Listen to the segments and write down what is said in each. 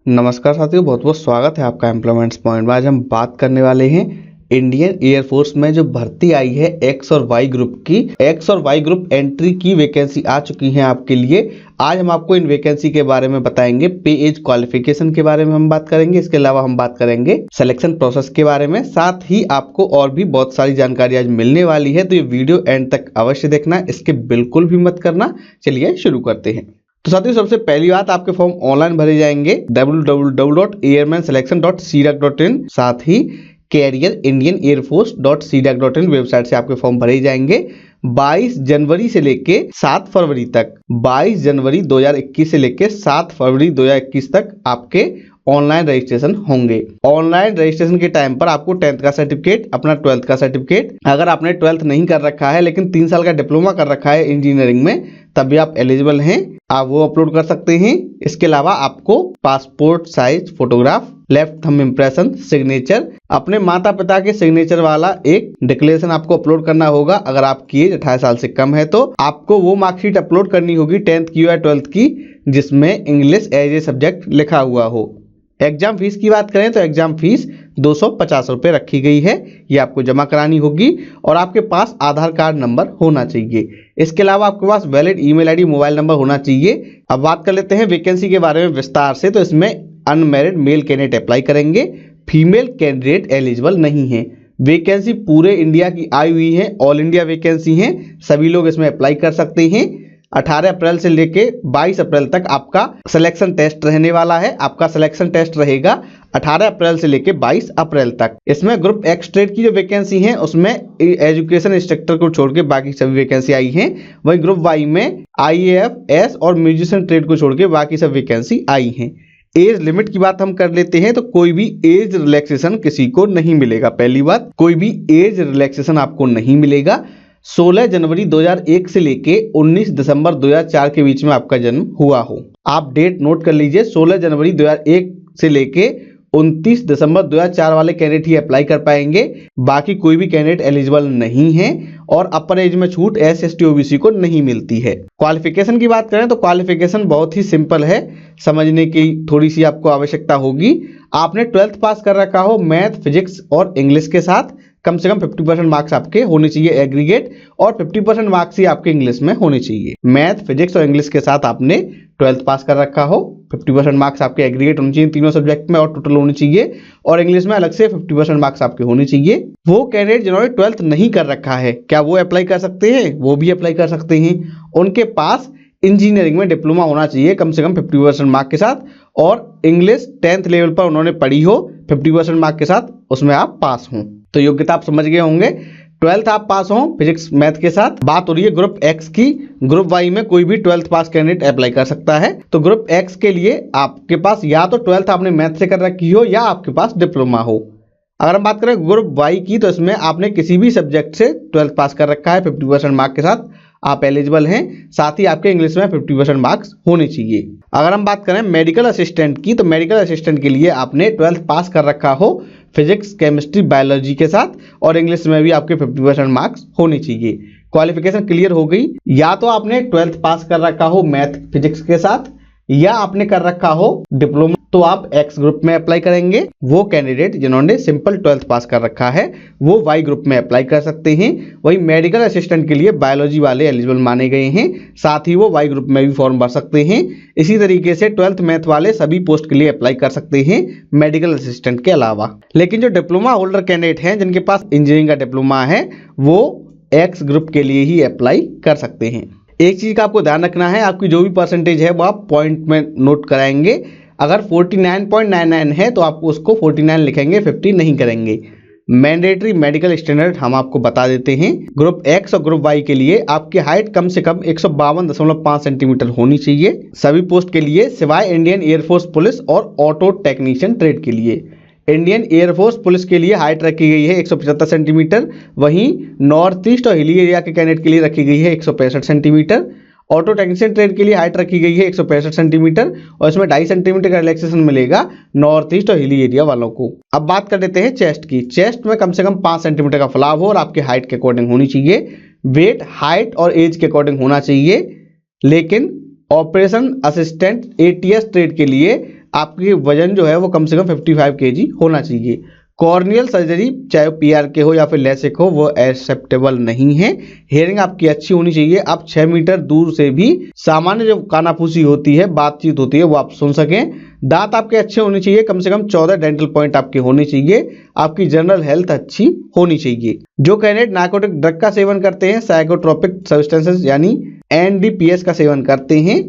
नमस्कार साथियों, बहुत बहुत स्वागत है आपका एम्प्लॉयमेंट्स पॉइंट में। आज हम बात करने वाले हैं इंडियन एयरफोर्स में जो भर्ती आई है एक्स और वाई ग्रुप की। एक्स और वाई ग्रुप एंट्री की वैकेंसी आ चुकी है आपके लिए। आज हम आपको इन वैकेंसी के बारे में बताएंगे। पे एज क्वालिफिकेशन के बारे में हम बात करेंगे। इसके अलावा हम बात करेंगे सिलेक्शन प्रोसेस के बारे में। साथ ही आपको और भी बहुत सारी जानकारी आज मिलने वाली है, तो ये वीडियो एंड तक अवश्य देखना, इसके बिल्कुल भी मत करना। चलिए शुरू करते हैं। तो साथियों, सबसे पहली बात, आपके फॉर्म ऑनलाइन भरे जाएंगे www.airmanselection.cdac.in। साथ ही careerindianeairforce.cdac.in वेबसाइट से आपके फॉर्म भरे जाएंगे। 22 जनवरी से लेके 7 फरवरी तक, 22 जनवरी 2021 से लेके 7 फरवरी 2021 तक आपके ऑनलाइन रजिस्ट्रेशन होंगे। ऑनलाइन रजिस्ट्रेशन के टाइम पर आपको 10th का सर्टिफिकेट, अपना 12th का सर्टिफिकेट, अगर आपने 12th नहीं कर रखा है लेकिन 3 साल का डिप्लोमा कर रखा है इंजीनियरिंग में, तब भी आप एलिजिबल हैं, आप वो अपलोड कर सकते हैं। इसके अलावा आपको passport size photograph, left thumb impression, signature, अपने माता पिता के सिग्नेचर वाला एक डिक्लेरेशन आपको अपलोड करना होगा। अगर आपकी एज 18 साल से कम है तो आपको वो मार्कशीट अपलोड करनी होगी 10th की या 12th की, जिसमें इंग्लिश एज ए सब्जेक्ट लिखा हुआ हो। एग्जाम फीस की बात करें तो एग्जाम फीस 250 रुपये रखी गई है। ये आपको जमा करानी होगी और आपके पास आधार कार्ड नंबर होना चाहिए। इसके अलावा आपके पास valid email ID, mobile number होना चाहिए। अब बात कर लेते हैं वैकेंसी के बारे में विस्तार से। तो इसमें अनमैरिड मेल कैंडिडेट अप्लाई करेंगे, फीमेल कैंडिडेट एलिजिबल नहीं है। वैकेंसी पूरे इंडिया की आई हुई है, ऑल इंडिया वैकेंसी है, सभी लोग इसमें अप्लाई कर सकते हैं। 18 अप्रैल से लेके 22 अप्रैल तक आपका सिलेक्शन टेस्ट रहने वाला है। आपका सिलेक्शन टेस्ट रहेगा 18 अप्रैल से लेके 22 अप्रैल तक। इसमें ग्रुप एक्स ट्रेड की जो वैकेंसी है उसमें एजुकेशन इंस्ट्रक्टर को छोड़ के बाकी सभी वैकेंसी आई हैं। वहीं ग्रुप वाई में IAF, एस और म्यूजिशियन ट्रेड को छोड़ के बाकी सब वैकेंसी आई हैं। एज लिमिट की बात हम कर लेते हैं तो कोई भी एज रिलैक्सेशन किसी को नहीं मिलेगा। पहली बात, कोई भी एज रिलैक्सेशन आपको नहीं मिलेगा। 16 जनवरी 2001 से लेके 19 दिसंबर 2004 के बीच में आपका जन्म हुआ हो। आप डेट नोट कर लीजिए, 16 जनवरी 2001 से लेके 29 दिसंबर 2004 वाले कैंडिडेट ही अप्लाई कर पाएंगे। बाकी कोई भी कैंडिडेट एलिजिबल नहीं है और अपर एज में छूट SC OBC को नहीं मिलती है। क्वालिफिकेशन की बात करें तो क्वालिफिकेशन बहुत ही सिंपल है, समझने की थोड़ी सी आपको आवश्यकता होगी। आपने 12th पास कर रखा हो मैथ, फिजिक्स और इंग्लिश के साथ, कम से कम 50% मार्क्स आपके होने चाहिए एग्रीगेट, और 50% मार्क्स ही आपके इंग्लिश में होने चाहिए। मैथ, फिजिक्स और इंग्लिश के साथ आपने 12th पास कर रखा हो, 50% मार्क्स आपके एग्रीगेट होने चाहिए तीनों सब्जेक्ट में और टोटल होने चाहिए, और इंग्लिश में अलग से 50% मार्क्स आपके होने चाहिए। वो कैंडिडेट जिन्होंने 12th नहीं कर रखा है, क्या वो अप्लाई कर सकते हैं? वो भी अप्लाई कर सकते हैं। उनके पास इंजीनियरिंग में डिप्लोमा होना चाहिए कम से कम 50% मार्क के साथ, और इंग्लिश 10th लेवल पर उन्होंने पढ़ी हो 50% मार्क के साथ, उसमें आप पास हों। तो योग्यता आप समझ गए होंगे, 12th आप पास हो फिजिक्स मैथ के साथ। बात हो रही है ग्रुप एक्स की। ग्रुप वाई में कोई भी 12th पास कैंडिडेट अप्लाई कर सकता है। तो ग्रुप एक्स के लिए आपके पास या तो 12th आपने मैथ से कर रखी हो या आपके पास डिप्लोमा हो। अगर हम बात करें ग्रुप वाई की तो इसमें आपने किसी भी सब्जेक्ट से 12th पास कर रखा है 50% मार्क के साथ, आप एलिजिबल हैं। साथ ही आपके इंग्लिश में 50% मार्क्स होने चाहिए। अगर हम बात करें मेडिकल असिस्टेंट की तो मेडिकल असिस्टेंट के लिए आपने 12th पास कर रखा हो फिजिक्स, केमिस्ट्री, बायोलॉजी के साथ, और इंग्लिश में भी आपके 50% मार्क्स होने चाहिए। क्वालिफिकेशन क्लियर हो गई। या तो आपने 12th पास कर रखा हो मैथ, फिजिक्स के साथ, या आपने कर रखा हो डिप्लोमा, तो आप एक्स ग्रुप में अप्लाई करेंगे। वो कैंडिडेट जिन्होंने सिंपल 12th पास कर रखा है वो वाई ग्रुप में अप्लाई कर सकते हैं। वही मेडिकल असिस्टेंट के लिए बायोलॉजी वाले एलिजिबल माने गए हैं, साथ ही वो वाई ग्रुप में भी फॉर्म भर सकते हैं। इसी तरीके से 12th मैथ वाले सभी पोस्ट के लिए अप्लाई कर सकते हैं मेडिकल असिस्टेंट के अलावा। लेकिन जो डिप्लोमा होल्डर कैंडिडेट हैं जिनके पास इंजीनियरिंग का डिप्लोमा है, वो एक्स ग्रुप के लिए ही अप्लाई कर सकते हैं। एक चीज का आपको ध्यान रखना है, आपकी जो भी परसेंटेज है वो आप पॉइंट में नोट कराएंगे। अगर 49.99 है तो आप उसको 49 लिखेंगे, 50 नहीं करेंगे। मैंडेटरी मेडिकल स्टैंडर्ड हम आपको बता देते हैं। ग्रुप एक्स और ग्रुप वाई के लिए आपकी हाइट कम से कम 152.5 सेंटीमीटर होनी चाहिए सभी पोस्ट के लिए, सिवाय इंडियन एयरफोर्स पुलिस और ऑटो टेक्नीशियन ट्रेड के लिए। इंडियन एयरफोर्स पुलिस के लिए हाइट रखी गई है 175 सेंटीमीटर। वहीं नॉर्थ ईस्ट और हिली एरिया के कैंडिडेट के लिए रखी गई है 165 सेंटीमीटर। ऑटो टेक्नीशियन ट्रेड के लिए हाइट रखी गई है 165 सेंटीमीटर, और इसमें 2.5 सेंटीमीटर का रिलैक्सेशन मिलेगा नॉर्थ ईस्ट और हिली एरिया वालों को। अब बात कर लेते हैं चेस्ट की। चेस्ट में कम से कम 5 सेंटीमीटर का फैलाव हो और आपके हाइट के अकॉर्डिंग होनी चाहिए। वेट, हाइट और एज के अकॉर्डिंग होना चाहिए। लेकिन ऑपरेशन असिस्टेंट ATS ट्रेड के लिए आपकी वजन जो है वो कम से कम 55 kg होना चाहिए। कॉर्नियल सर्जरी चाहे पीआर के हो या फिर लेसिक हो वो एक्सेप्टेबल नहीं है। हेयरिंग आपकी अच्छी होनी चाहिए, आप 6 मीटर दूर से भी सामान्य जो कानाफूसी होती है, बातचीत होती है, वो आप सुन सकें। दांत आपके अच्छे होने चाहिए, कम से कम 14 डेंटल पॉइंट आपके होने चाहिए। आपकी जनरल हेल्थ अच्छी होनी चाहिए। जो कैंडिडेट नार्कोटिक ड्रग का सेवन करते हैं, साइकोट्रोपिक सब्सटेंसेस यानी एनडीपीएस का सेवन करते हैं,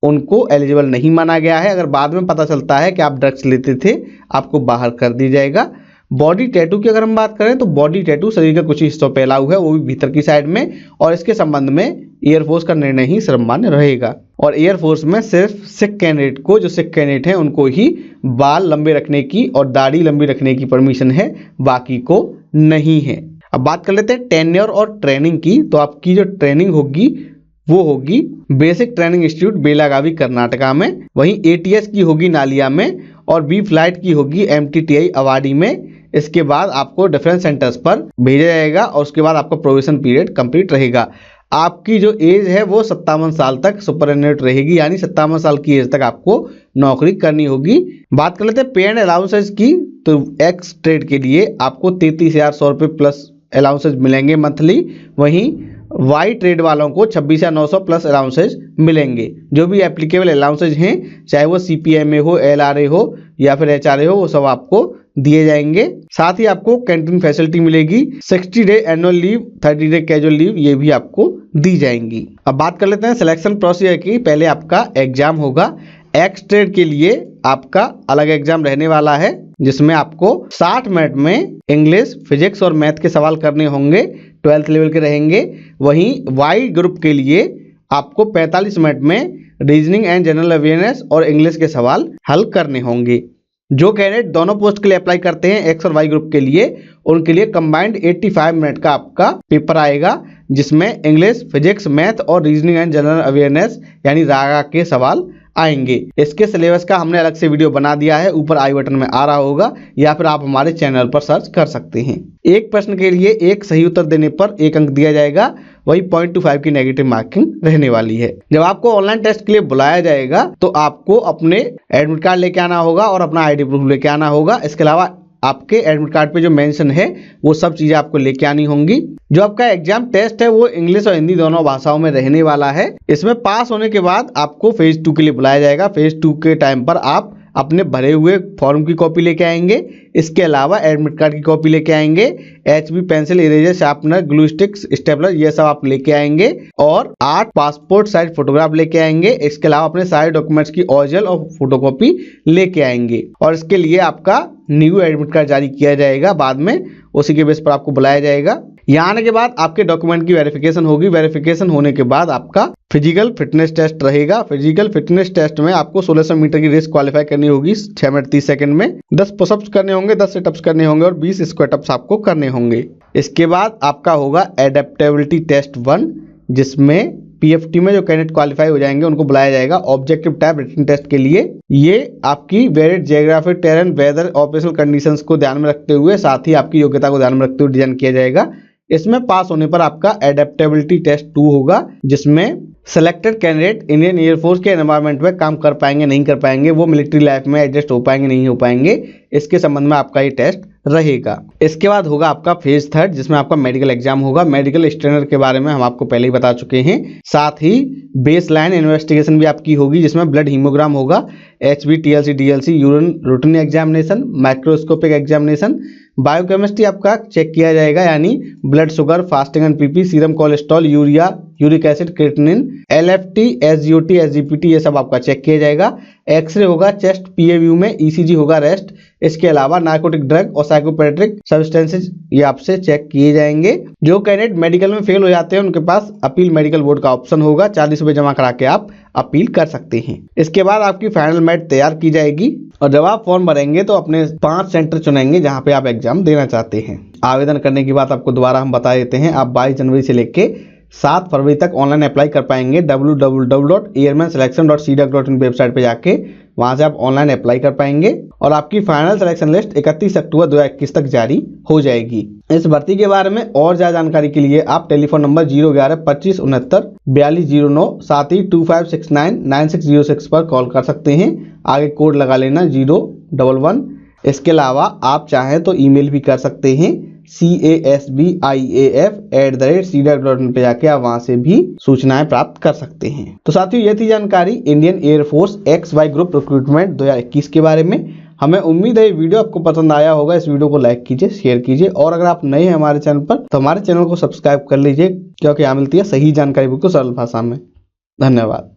उनको एलिजिबल नहीं माना गया है। अगर बाद में पता चलता है कि आप ड्रग्स लेते थे, आपको बाहर कर दिया जाएगा। बॉडी टैटू की अगर हम बात करें तो बॉडी टैटू शरीर के कुछ हिस्सों पर फैला हुआ है, वो भी भीतर की साइड में, और इसके संबंध में एयरफोर्स का निर्णय ही सर्वमान्य रहेगा। और एयरफोर्स में सिर्फ सिख कैंडिडेट को, जो सिख कैंडिडेट हैं उनको ही बाल लंबे रखने की और दाढ़ी लंबी रखने की परमिशन है, बाकी को नहीं है। अब बात कर लेते हैं टेन्योर और ट्रेनिंग की। तो आपकी जो ट्रेनिंग होगी वो होगी basic training institute Belagavi Karnataka में, वहीं एटीएस की होगी नालिया में, और बी फ्लाइट की होगी एमटीटीआई अवाडी में। इसके बाद आपको डिफरेंस सेंटर्स पर भेजा जाएगा और उसके बाद आपका प्रोबेशन पीरियड कंप्लीट रहेगा। आपकी जो एज है वो 57 साल तक सुपरएनुएट रहेगी, यानी 57 साल की एज तक आपको नौकरी करनी होगी। बात कर लेते हैं पे एंड अलाउंसेज की। तो एक्स ट्रेड के लिए आपको 33,100 रुपये प्लस अलाउंसेज मिलेंगे मंथली, वहीं वाई ट्रेड वालों को 26,900 प्लस अलाउंसेज मिलेंगे। जो भी एप्लीकेबल अलाउंसेज हैं, चाहे वो सीपीएमए हो, एलआरए हो या फिर एचआरए हो, वो सब आपको दिए जाएंगे। साथ ही आपको कैंटीन फैसिलिटी मिलेगी। 60 day annual leave, 30 day casual leave, ये भी आपको दी जाएंगी। अब बात कर लेते हैं सिलेक्शन प्रोसीजर की। पहले आपका एग्जाम होगा। एक्स ट्रेड के लिए आपका अलग एग्जाम रहने वाला है, जिसमें आपको 60 मिनट में इंग्लिश, फिजिक्स और मैथ के सवाल करने होंगे, 12th लेवल के रहेंगे। वहीं वाई ग्रुप के लिए आपको 45 मिनट में रीजनिंग एंड जनरल अवेयरनेस और इंग्लिश के सवाल हल करने होंगे। जो कैंडिडेट दोनों पोस्ट के लिए अप्लाई करते हैं, एक्स और वाई ग्रुप के लिए, उनके लिए कंबाइंड 85 मिनट का आपका पेपर आएगा, जिसमें इंग्लिश, फिजिक्स, मैथ और रीजनिंग एंड जनरल अवेयरनेस यानी रागा के सवाल आएंगे। इसके सिलेबस का हमने अलग से वीडियो बना दिया है, ऊपर आई बटन में आ रहा होगा, या फिर आप हमारे चैनल पर सर्च कर सकते हैं। एक प्रश्न के लिए एक सही उत्तर देने पर 1 अंक दिया जाएगा, वही 0.25 की नेगेटिव मार्किंग रहने वाली है। जब आपको ऑनलाइन टेस्ट के लिए बुलाया जाएगा तो आपको अपने एडमिट कार्ड लेके आना होगा और अपना आईडी प्रूफ लेके आना होगा। इसके अलावा आपके एडमिट कार्ड पे जो मेंशन है वो सब चीजें आपको लेके आनी होंगी। जो आपका एग्जाम टेस्ट है वो इंग्लिश और हिंदी दोनों भाषाओं में रहने वाला है। इसमें पास होने के बाद आपको फेज 2 के लिए बुलाया जाएगा। फेज 2 के टाइम पर आप अपने भरे हुए फॉर्म की कॉपी लेके आएंगे। इसके अलावा एडमिट कार्ड की कॉपी लेके आएंगे, HB pencil, eraser, sharpener, glue sticks, stapler, ये सब आप लेके आएंगे, और 8 पासपोर्ट साइज फोटोग्राफ लेके आएंगे। इसके अलावा अपने सारे डॉक्यूमेंट्स की ओरिजिनल और फोटोकॉपी लेके आएंगे, और इसके लिए आपका न्यू एडमिट कार्ड जारी किया जाएगा बाद में, उसी के बेस पर आपको बुलाया जाएगा। यहाँ आने के बाद आपके डॉक्यूमेंट की वेरिफिकेशन होगी। वेरिफिकेशन होने के बाद आपका फिजिकल फिटनेस टेस्ट रहेगा। फिजिकल फिटनेस टेस्ट में आपको 1600 मीटर की रेस क्वालिफाई करनी होगी 6 मिनट 30 सेकंड में। 10 पुशअप्स करने होंगे, 10 सिटअप्स करने होंगे और 20 स्क्वाट अप्स आपको करने होंगे। इसके बाद आपका होगा एडेप्टेबिलिटी टेस्ट 1, जिसमें पीएफटी में जो कैंडिडेट क्वालिफाई हो जाएंगे उनको बुलाया जाएगा ऑब्जेक्टिव टाइप रिटन टेस्ट के लिए। ये आपकी varied geographic, terrain, weather, operational conditions को ध्यान में रखते हुए, साथ ही आपकी योग्यता को ध्यान में रखते हुए डिजाइन किया जाएगा। इसमें पास होने पर आपका एडेप्टेबिलिटी टेस्ट 2 होगा, जिसमें सेलेक्टेड कैंडिडेट इंडियन एयरफोर्स के एनवायरनमेंट में काम कर पाएंगे नहीं कर पाएंगे, वो मिलिट्री लाइफ में एडजस्ट हो पाएंगे नहीं हो पाएंगे, इसके संबंध में आपका ये टेस्ट रहेगा। इसके बाद होगा आपका फेज 3, जिसमें आपका मेडिकल एग्जाम होगा। मेडिकल स्टैंडर्ड के बारे में हम आपको पहले ही बता चुके हैं। साथ ही बेस लाइन इन्वेस्टिगेशन भी आपकी होगी, जिसमें ब्लड हीमोग्राम होगा, HB, TLC, DLC, urine routine examination, microscopic examination, biochemistry आपका चेक किया जाएगा, यानी blood sugar, fasting and PP, serum cholesterol, urea, uric acid, creatinine, LFT, SGOT, SGPT, ये सब आपका चेक किया जाएगा। एक्सरे होगा चेस्ट पीए व्यू में, ईसीजी होगा रेस्ट। इसके अलावा नार्कोटिक ड्रग और साइकोपेट्रिक सब्सटेंसेज ये आपसे चेक किए जाएंगे। जो कैंडिडेट मेडिकल में फेल हो जाते हैं उनके पास अपील मेडिकल बोर्ड का ऑप्शन होगा, 40 रुपये जमा करा के आप अपील कर सकते हैं। इसके बाद आपकी फाइनल मेरिट तैयार की जाएगी, और जब आप फॉर्म भरेंगे तो अपने 5 सेंटर चुनेंगे जहां पे आप एग्जाम देना चाहते हैं। आवेदन करने की बात आपको दोबारा हम बता देते हैं। आप 22 जनवरी से लेके 7 फरवरी तक ऑनलाइन अप्लाई कर पाएंगे। www.airmanselection.cdac.in वेबसाइट पे जाके वहां से आप ऑनलाइन अप्लाई कर पाएंगे। और आपकी फाइनल सिलेक्शन लिस्ट 31 अक्टूबर 2021 तक जारी हो जाएगी। इस भर्ती के बारे में और ज्यादा जानकारी के लिए आप टेलीफोन नंबर 011-2569-4209 साथ ही 2569-9606 पर कॉल कर सकते हैं। आगे कोड लगा लेना 011। इसके अलावा आप चाहें तो ईमेल भी कर सकते हैं casbiaf@cdaf.in पे जाके आप वहां से भी सूचनाएं प्राप्त कर सकते हैं। तो साथियों, ये थी जानकारी Indian air force XY group recruitment 2021 के बारे में। हमें उम्मीद है ये वीडियो आपको पसंद आया होगा। इस वीडियो को लाइक कीजिए, शेयर कीजिए और अगर आप नए हैं हमारे चैनल पर तो हमारे चैनल को सब्सक्राइब कर लीजिए, क्योंकि यहाँ मिलती है सही जानकारी बिल्कुल सरल भाषा में। धन्यवाद।